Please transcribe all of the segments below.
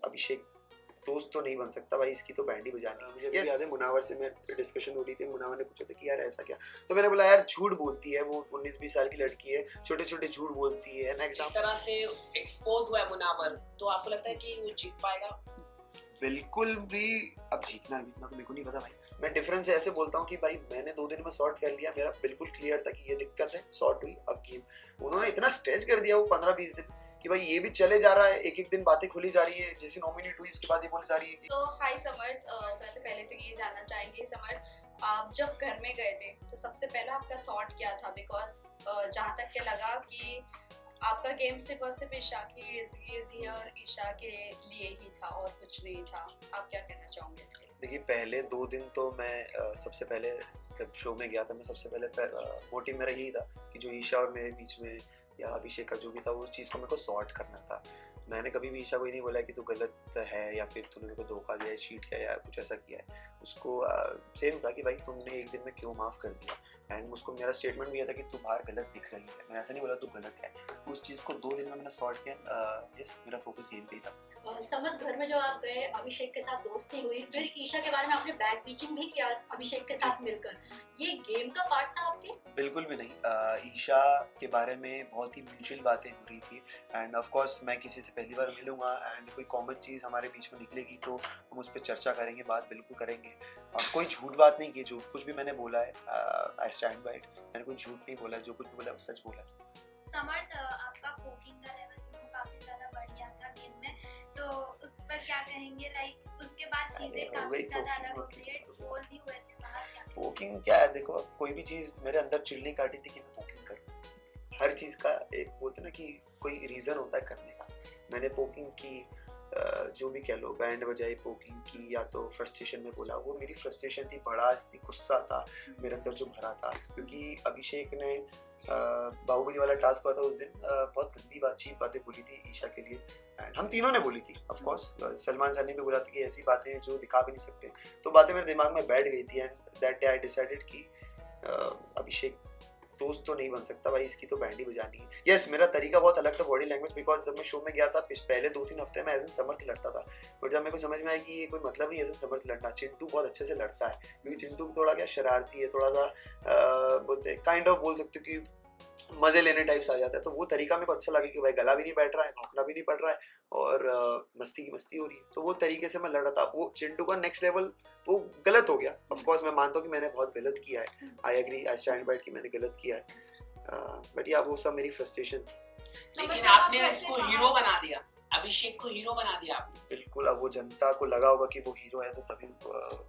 अभिषेक दोस्त तो नहीं बन सकता भाई, इसकी तो बैंड ही बजानी है। मुझे अभी याद है मुनावर से मैं डिस्कशन हो रही थी, मुनावर ने पूछा था कि यार ऐसा क्या, तो मैंने बोला यार झूठ बोलती है वो, 19-20 साल की लड़की है, छोटे छोटे झूठ बोलती है ना। इस तरह से एक्सपोज हुआ है मुनावर, तो आपको लगता है कि वो जीत पाएगा? बिल्कुल भी। अब जीतना तो मेरे को नहीं पता भाई, मैं डिफरेंस ऐसे बोलता हूँ कि भाई मैंने 2 दिन में सॉर्ट कर लिया, मेरा बिल्कुल क्लियर था कि ये दिक्कत है, सॉर्ट हुई। अब गेम उन्होंने इतना स्ट्रेच कर दिया वो 15-20 दिन कि भाई ये भी चले जा रहा है, एक एक दिन बातें खुली जा रही है, जैसे नॉमिनेट हुई उसके बाद ये बोली जा रही है कि तो हाय समर्थ, सबसे पहले तो ये जानना चाहेंगे समर्थ, आप जब घर में गए थे तो सबसे पहला आपका थॉट क्या था? बिकॉज जहाँ तक के लगा कि आपका गेम सिर्फ और सिर्फ ईशा के इर्द गिर्द ही और ईशा के लिए ही था और कुछ नहीं था। आप क्या कहना चाहोगे इसके लिए? देखिए पहले 2 दिन तो मैं सबसे पहले जब शो में गया था, मैं सबसे पहले मोटिव मेरा यही था कि जो ईशा और मेरे बीच में या अभिषेक का जो भी था उस चीज़ को मेरे को सॉर्ट करना था। मैंने कभी भी ईशा को ही नहीं बोला कि तू गलत है या फिर तूने मेरे को धोखा दिया है, चीट किया या कुछ ऐसा किया है। उसको सेम था कि भाई तुमने एक दिन में क्यों माफ़ कर दिया, एंड उसको मेरा स्टेटमेंट भी यह था कि तू बाहर गलत दिख रही है, मैंने ऐसा नहीं बोला तू गलत है। उस चीज़ को 2 दिन में मैंने सॉर्ट किया। यस, मेरा फोकस गेम पे ही था। समर, घर में जब आप गए अभिषेक के साथ दोस्ती हुई, फिर ईशा के बारे में आपने बैक बीचिंग भी किया अभिषेक के साथ मिलकर, ये गेम का पार्ट था आपके? बिल्कुल भी नहीं। ईशा के बारे में बहुत ही म्यूचुअल बातें हो रही थी, एंड ऑफ कोर्स मैं किसी से पहली बार मिलूंगा एंड कोई कॉमन चीज़ हमारे बीच में निकलेगी तो हम उस पर चर्चा करेंगे, बात बिल्कुल करेंगे। कोई झूठ बात नहीं की, जो कुछ भी मैंने बोला है आई स्टैंड बाय इट। मैंने कोई झूठ नहीं बोला, जो कुछ भी बोला वो सच बोला। समर्थ, आपका पोकिंग का लेवल काफी ज्यादा बढ़ गया था गेम में, तो उस पर क्या कहेंगे? लाइक उसके बाद चीजें काफी ज्यादा अलग हो गई है, गोल भी हुए थे बाहर। क्या पोकिंग क्या है? देखो कोई भी चीज़ मेरे अंदर चिल्ली काटी थी कि मैं पोकिंग करूँ। हर चीज़ का एक बोलते ना कि कोई रीज़न होता है करने का। मैंने पोकिंग की, जो भी कह लो, बैंड बजाई, पोकिंग की, या तो फ्रस्ट्रेशन में बोला, वो मेरी फ्रस्ट्रेशन थी, भड़ास थी, गुस्सा था मेरे अंदर जो भरा था। क्योंकि अभिषेक ने बाहुबली वाला टास्क हुआ था उस दिन, बहुत गंदी बात, चीप बातें बोली थी ईशा के लिए, एंड हम तीनों ने बोली थी। ऑफ कोर्स सलमान सर ने भी बोला था कि ऐसी बातें हैं जो दिखा भी नहीं सकते, तो बातें मेरे दिमाग में बैठ गई थी। And that day I decided कि अभिषेक दोस्त तो नहीं बन सकता भाई, इसकी तो बैंड ही बजानी है। यस, मेरा तरीका बहुत अलग था, बॉडी लैंग्वेज, बिकॉज जब मैं शो में गया था पहले 2-3 हफ्ते में एज एन समर्थ लड़ता था, बट जब मेरे को समझ में आया कि ये कोई मतलब नहीं एज एन समर्थ लड़ना। चिंटू बहुत अच्छे से लड़ता है, क्योंकि चिंटू थोड़ा क्या शरारती है, थोड़ा सा बोलते काइंड ऑफ बोल सकते हो कि मजे लेने टाइप्स आ जाता है। तो वो तरीका मेरे को अच्छा लगा कि भाई गला भी नहीं बैठ रहा है, भौंकना भी नहीं पड़ रहा है, और मस्ती की मस्ती हो रही है। तो वो तरीके से मैं लड़ा था। वो चिंटू का नेक्स्ट लेवल वो गलत हो गया। ऑफ कोर्स मैं मानता हूँ कि मैंने बहुत गलत किया है, I agree, I stand by कि मैंने गलत किया है, बट या वो सब मेरी फ्रस्ट्रेशन थी। लेकिन आपने इसको हीरो बना दिया, अभिषेक को हीरो बना दिया आपने। बिल्कुल, अब वो जनता को लगा होगा कि वो हीरो है तो तभी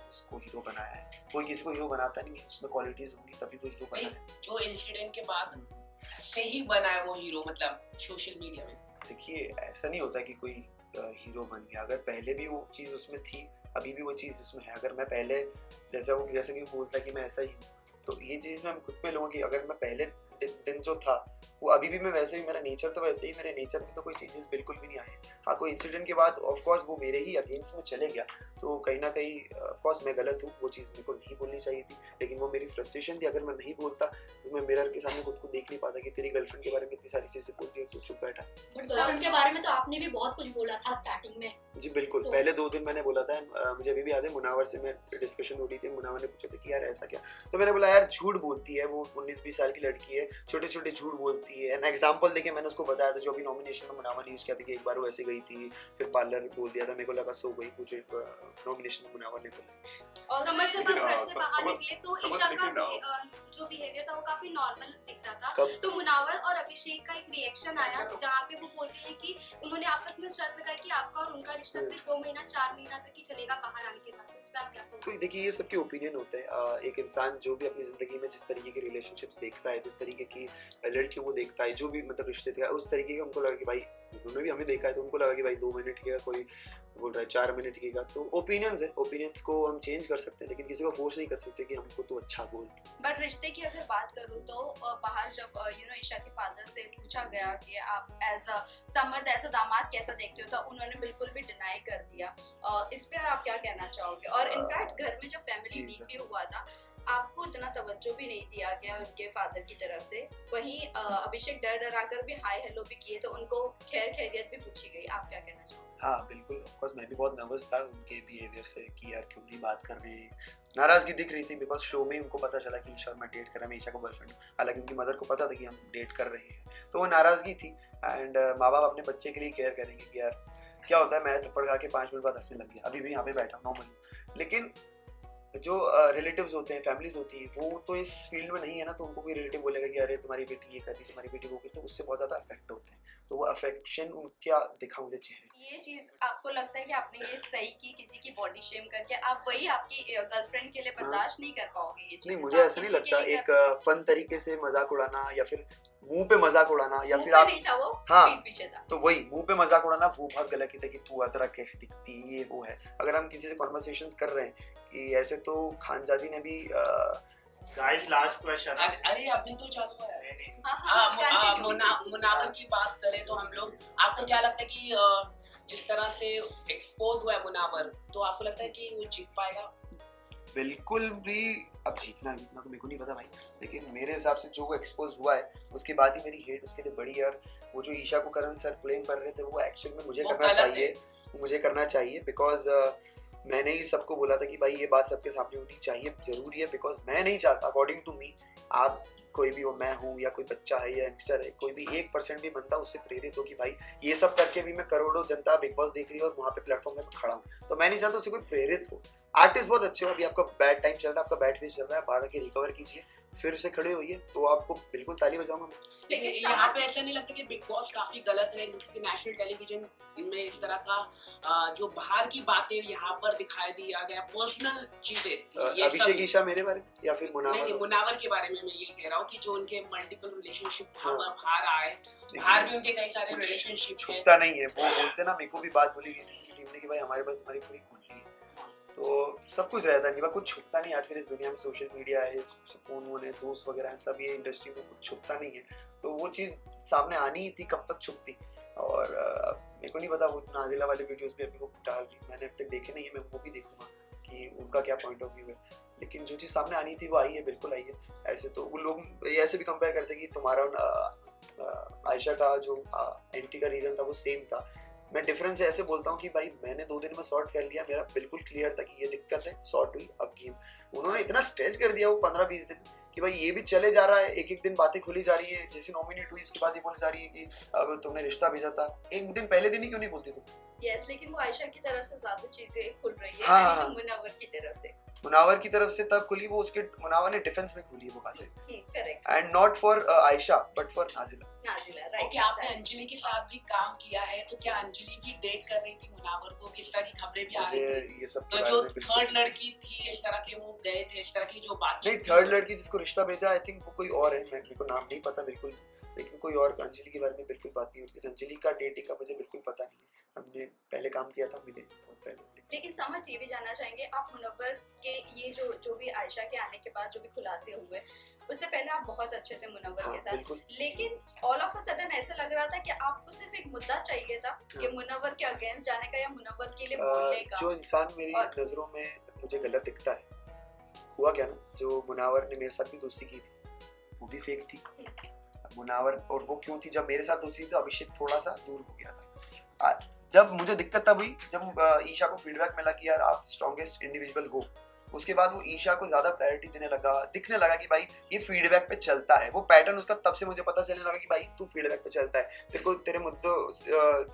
उसको हीरो बनाया है। कोई किसी को हीरो बनाता नहीं है, उसमें क्वालिटीज होंगी तभी वो हीरो बना है। जो इंसिडेंट के बाद से ही बना है वो हीरो, मतलब सोशल मीडिया में। देखिए ऐसा नहीं होता कि कोई हीरो बन गया, अगर पहले भी वो चीज़ उसमें थी, अभी भी वो चीज़ उसमें है। अगर मैं पहले जैसे कि बोलता कि मैं ऐसा ही हूँ, तो ये चीज़ मैं खुद पे लूँगा कि अगर मैं पहले दिन जो था वो अभी भी मैं वैसे ही, मेरा नेचर तो वैसे ही, मेरे नेचर में तो कोई चेंजेस बिल्कुल भी नहीं आए। हाँ, कोई इंसिडेंट के बाद ऑफ कोर्स वो मेरे ही अगेंस्ट में चले गया, तो कहीं ना कहीं ऑफ कोर्स मैं गलत हूँ, वो चीज़ मेरे को नहीं बोलनी चाहिए थी, लेकिन वो मेरी फ्रस्ट्रेशन थी। अगर मैं नहीं बोलता तो मैं मिरर के सामने खुद को देख नहीं पाता कि तेरी गर्लफ्रेंड के बारे में इतनी सारी चीज़ें बोल रही है, तो चुप बैठा। बट गर्लफ्रेंड के बारे में तो आपने भी बहुत कुछ बोला था स्टार्टिंग में। जी बिल्कुल, तो पहले 2 दिन मैंने बोला था। मुझे अभी भी याद है मुनावर से मैं डिस्कशन हो रही थी, मुनावर ने पूछा था कि यार ऐसा क्या, तो मैंने बोला यार झूठ बोलती है वो, 19-20 साल की लड़की है, छोटे छोटे झूठ बोलती है। एन एग्जाम्पल देके मैंने उसको बताया था, जो अभी नॉमिनेशन में मुनावर ने यूज़ किया था कि एक बार वो ऐसे गई थी, फिर पार्लर बोल दिया था, मेरे को लगा सो गई, मुझे नॉमिनेशन में मुनावर ने बोला। और समझ जब आप घर से बाहर निकले तो ईशा का जो बिहेवियर था वो काफी नॉर्मल दिख रहा था, तो मुनावर और अभिषेक का एक रिएक्शन आया जहाँ पे वो बोलते हैं कि उन्होंने आपस में शर्त लगाई कि आपका और उनका रिश्ता सिर्फ 2 महीना 4 महीना तक ही चलेगा बाहर आने के बाद। तो इस पर आप क्या कहोगे? तो देखिए ये सबके ओपिनियन होते हैं। एक इंसान जो भी अपनी ज़िंदगी में जिस तरीके के रिलेशनशिप्स देखता है, जिस तरीके की लड़कियों को देखता है, जो भी मतलब रिश्ते थे, उस तरीके का उनको लगा कि भाई, उन्होंने भी हमें देखा है तो उनको लगा कि भाई 2 महीने टिकेगा, कोई बोल रहा है 4 महीने टिकेगा। तो ओपिनियंस है, ओपिनियंस को हम चेंज कर सकते हैं, लेकिन किसी को फोर्स नहीं कर सकते कि हमको तो अच्छा बोल। बट रिश्ते की अगर बात करूँ तो बाहर जब ईशा के फादर से पूछा गया कि आप as a Samarth as a दामाद कैसा देखते हो, तो उन्होंने बिल्कुल भी डिनाई कर दिया। इस पे आप क्या कहना चाहोगे? और इनफैक्ट घर में जब फैमिली वीक भी हुआ था, आपको इतना तवज्जो भी नहीं दिया गया उनके फादर की तरफ से। वहीं अभिषेक डर डरा कर भी हाय हेलो भी किए, तो उनको खैर खैरियत भी पूछी गई। आप क्या कहना चाहोगे? हाँ बिल्कुल, ऑफ कोर्स मैं भी बहुत नर्वस था उनके बिहेवियर से कि यार क्यों नहीं बात कर रहे हैं। नाराजगी दिख रही थी बिकॉज शो में ही उनको पता चला कि ईशा और मैं डेट कर रहा हूँ, मैं ईशा को बॉयफ्रेंड हूँ। हालांकि उनकी मदर को पता था कि हम डेट कर रहे हैं, तो वो नाराजगी थी। एंड माँ बाप अपने बच्चे के लिए केयर करेंगे कि यार क्या होता है, मैं थप्पड़ खा के 5 मिनट बाद हंसने लग गया, अभी भी यहाँ पे बैठा हूँ नॉर्मल। लेकिन जो रिलेटिव्स होते हैं, फैमिलीज होती है, वो तो इस फील्ड में नहीं है ना, तो उनको कोई रिलेटिव बोलेगा कि अरे तुम्हारी बेटी ये कर दी, तुम्हारी बेटी वो कर, तो उससे बहुत ज़्यादा अफेक्ट होते हैं। तो वो अफेक्शन क्या दिखा मुझे चेहरे। ये चीज आपको लगता है कि आपने ये सही की किसी की बॉडी शेम करके, आप वही आपकी गर्लफ्रेंड के लिए बर्दाश्त नहीं कर पाओगे ये चीज? नहीं, मुझे ऐसा नहीं लगता। एक फन तरीके से मजाक उड़ाना या फिर मुंह पे मजाक उड़ाना या फिर आप नहीं था वो, हाँ पीठ पीछे था। तो वही मुंह पे मजाक उड़ाना वो बहुत गलत है कि तू अदरक कैसी दिखती ये वो है। अगर हम किसी से कॉन्वर्सेशंस कर रहे हैं कि ऐसे, तो खानजादी ने भी गाइस लास्ट क्वेश्चन। अरे अभी तो चालू है। नहीं मुनावर की बात करें तो हम लोग, आपको क्या लगता है कि जिस तरह से एक्सपोज हुआ है मुनावर, तो आपको लगता है कि वो जीत पाएगा? बिल्कुल भी। अब जीतना तो मेरे को नहीं पता भाई, लेकिन मेरे हिसाब से जो वो एक्सपोज हुआ है उसके बाद ही मेरी हेट उसके लिए बढ़ी है। और वो जो ईशा को करण सर ब्लेम कर रहे थे, वो एक्चुअल में मुझे करना चाहिए, मुझे करना चाहिए बिकॉज मैंने ही सबको बोला था कि भाई ये बात सबके सामने होनी चाहिए, जरूरी है। बिकॉज मैं नहीं चाहता, अकॉर्डिंग टू मी, आप कोई भी हो, मैं हूँ या कोई बच्चा है या यंगस्टर है, कोई भी 1% भी बनता उससे प्रेरित हो कि भाई ये सब करके भी मैं करोड़ों जनता बिग बॉस देख रही है और वहाँ पे प्लेटफॉर्म में खड़ा हूँ, तो मैं नहीं चाहता उससे कोई प्रेरित हो। आर्टिस्ट बहुत अच्छे हो, अभी आपका बैड टाइम चल रहा है, आपका बैड फेज चल रहा है, बाहर आके रिकवर कीजिए, फिर से खड़े होइए, तो आपको बिल्कुल ताली बजाऊंगा मैं। लेकिन यहाँ पे ऐसा नहीं लगता कि बिग बॉस काफी गलत है, क्योंकि नेशनल टेलीविजन में इस तरह का जो बाहर की बातें यहाँ पर दिखाई दिया गया, पर्सनल चीजें, अभिषेक ईशा मेरे बारे में या फिर मुनावर के बारे में मैं ये कह रहा हूँ कि जो उनके मल्टीपल रिलेशनशिप बाहर आए, बाहर भी उनके कई सारे रिलेशनशिप है। छुपता नहीं है, वो बोलते ना, मेरे को भी बात बोली गई थी टीम ने कि भाई हमारे पास तुम्हारी पूरी कुंडली है, तो सब कुछ रहता नहीं, कुछ छुपता नहीं। आजकल इस दुनिया में सोशल मीडिया है, फोन वोन है, दोस्त वगैरह है, सब ये इंडस्ट्री में कुछ छुपता नहीं है, तो वो चीज़ सामने आनी ही थी, कब तक छुपती। और मेरे को नहीं पता, वो नाजिला वाले वीडियोस भी अभी वो डाल रही, मैंने अब तक देखे नहीं है, मैं वो भी देखूंगा कि उनका क्या पॉइंट ऑफ व्यू है। लेकिन जो चीज़ सामने आनी थी वो आई है, बिल्कुल आई है। ऐसे तो वो लोग ऐसे भी कंपेयर करते हैं कि तुम्हारा आयशा का जो एंटी का रीज़न था वो सेम था। मैं डिफरेंस ऐसे बोलता हूँ कि भाई मैंने 2 दिन में सॉर्ट कर लिया, मेरा बिल्कुल क्लियर था कि ये दिक्कत है, सॉर्ट हुई। अब गेम उन्होंने इतना स्ट्रेच कर दिया वो 15-20 दिन कि भाई ये भी चले जा रहा है, एक एक दिन बातें खुली जा रही है, जैसे नॉमिनेट हुई उसके बाद ये बोली जा रही है कि अब तुमने रिश्ता भेजा था, एक दिन पहले दिन ही क्यों नहीं बोलती तुम? यस, लेकिन वो आयशा की तरफ से ज्यादा चीजें खुल रही है, हाँ, नहीं तो मुनावर की तरफ से। मुनावर की तरफ से तब खुली, वो उसके मुनावर ने डिफेंस में खुली वो बातें, correct, and not for Ayesha but for Nazila. Right. Okay, आपने अंजलि के साथ भी काम किया है, तो क्या अंजलि भी डेट कर रही थी मुनावर को? किस तरह की खबरें भी आ रही थी? ये सब तो जो थर्ड लड़की थी, इस तरह के वो गए थे, इस तरह की जो बात नहीं, थर्ड लड़की जिसको रिश्ता भेजा, आई थिंक वो कोई और है, मेरे को नाम नहीं पता बिल्कुल, लेकिन कोई और। अंजलि के बारे में बिल्कुल बात नहीं होती, अंजलि का डेटिंग का मुझे बिल्कुल पता नहीं है, हमने पहले काम किया था, मिले बहुत पहले। लेकिन समझ ये भी जानना चाहेंगे आप, मुनव्वर के ये जो भी आयशा के आने के बाद जो भी खुलासे हुए, उससे पहले आप बहुत अच्छे थे मुनव्वर के साथ, लेकिन ऑल ऑफ अ सडन ऐसा लग रहा था कि आपको सिर्फ एक मुद्दा चाहिए था कि मुनव्वर के अगेंस्ट जाने का या मुनव्वर के लिए बोलने का। जो इंसान मेरी नजरों में मुझे गलत दिखता है, हुआ क्या ना, जो मुनावर ने मेरे साथ भी दोस्ती की थी वो भी फेक थी मुनावर, और वो क्यों थी? जब मेरे साथ दोस्ती थी तो अभिषेक थोड़ा सा दूर हो गया था। जब मुझे दिक्कत तब हुई जब ईशा को फीडबैक मिला कि यार आप स्ट्रॉन्गेस्ट इंडिविजुअल हो, उसके बाद वो ईशा को ज्यादा प्रायोरिटी देने लगा, दिखने लगा कि भाई ये फीडबैक पे चलता है, वो पैटर्न उसका तब से मुझे पता चलने लगा कि भाई तू फीडबैक पे चलता है, तेरे को तेरे मुद्दों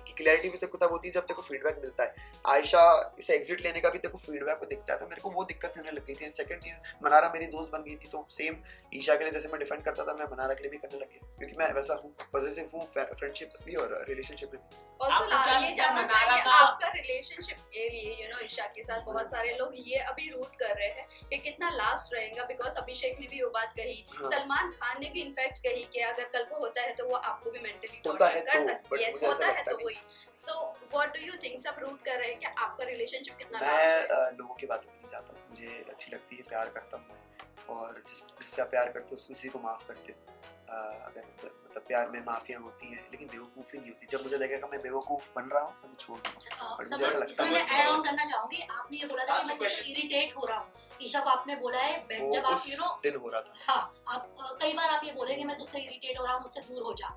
की क्लैरिटी भी तेरे को तब होती है जब तेरे को फीडबैक मिलता है। आयशा इसे एग्जिट लेने का भी तेरे को फीडबैक पे दिखता है, तो मेरे को वो दिक्कत होने लग गई थी। एंड सेकंड चीज, मनारा मेरी दोस्त बन गई थी, तो सेम ईशा के लिए जैसे मैं डिफेंड करता था, मैं मनारा के लिए भी करने लग गया, क्योंकि मैं वैसा हूँ, पॉजिटिव हूँ फ्रेंडशिप भी और रिलेशनशिप में भी। ऑल्सो ये जानना चाहेंगे आपका रिलेशनशिप के लिए, यू नो, ईशा के साथ बहुत सारे लोग ये अभी रूट कर रहे हैं कि कितना लास्ट रहेगा, बिकॉज अभिषेक ने भी वो बात कही, सलमान खान ने भी इनफैक्ट कही कि अगर कल को होता है तो वो आपको भी मेंटली टॉर्चर कर सकती है, होता है तो वही। So what do you think, सब रूट कर रहे हैं कि आपका रिलेशनशिप कितना लास्ट है? मैं लोगों की बातों में नहीं जाता, मुझे अच्छी लगती है, प्यार करता हूँ मैं, और जिससे प्यार करते हो उसी को माफ करते हो। अगर मतलब प्यार में माफियाँ होती हैं, लेकिन बेवकूफ़ी नहीं होती। जब मुझे लगेगा मैं बेवकूफ़ बन रहा हूँ तो मैं छोड़ दूँगा। और मुझे ऐसा लगता है, मैं ऐड ऑन करना चाहूंगी, आपने ये बोला था कि मैं तुझसे इरिटेट हो रहा हूँ, ईशा को आपने बोला है जब आप यू नो दिन हो रहा था, हाँ, आप कई बार आप ये बोले कि मैं तुझसे इरिटेट हो रहा हूँ, मुझसे दूर हो जा,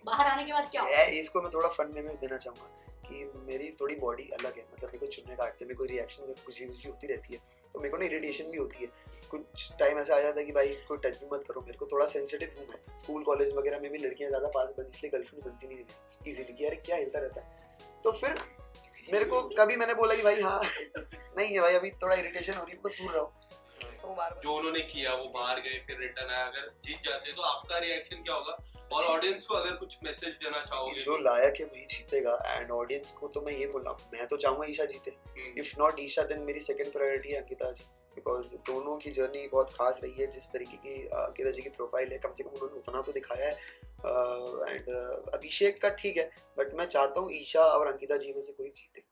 बाहर आने के बाद क्या होगा? इसको मैं थोड़ा फन में देना चाहूँगा कि मेरी थोड़ी बॉडी अलग है, मतलब मेरे को चुन्ने काटते, मेरे को रिएक्शन में खुजली खुजली होती रहती है, तो मेरे को ना इरिटेशन भी होती है। कुछ टाइम ऐसा आ जाता है कि भाई कोई टच भी मत करो, मेरे को थोड़ा सेंसिटिव हूँ मैं। स्कूल कॉलेज वगैरह में भी लड़कियाँ ज़्यादा पास बनी, इसलिए गर्लफ्रेंड बनती नहीं है ईजिली कि यार क्या हिलता रहता है। तो फिर मेरे को कभी मैंने बोला कि भाई हाँ नहीं है भाई, अभी थोड़ा इरिटेशन हो रही है, मेरे को दूर रहो। तो बार जो उन्होंने किया वो बाहर गए फिर रिटर्न आया, अगर जीत जाते तो आपका रिएक्शन क्या होगा? और ऑडियंस को अगर कुछ मैसेज देना चाहोगे? जो लायक है वही जीतेगा, एंड ऑडियंस को तो मैं ये बोल रहा हूँ, मैं तो चाहूंगा ईशा जीते। इफ नॉट ईशा देन मेरी सेकंड प्रायोरिटी है अंकिता जी, बिकॉज दोनों की जर्नी बहुत खास रही है। जिस तरीके की अंकिता जी की प्रोफाइल है, कम से कम उन्होंने उतना तो दिखाया है। एंड अभिषेक का ठीक है, बट मैं चाहता हूँ ईशा और अंकिता जी में से कोई जीते।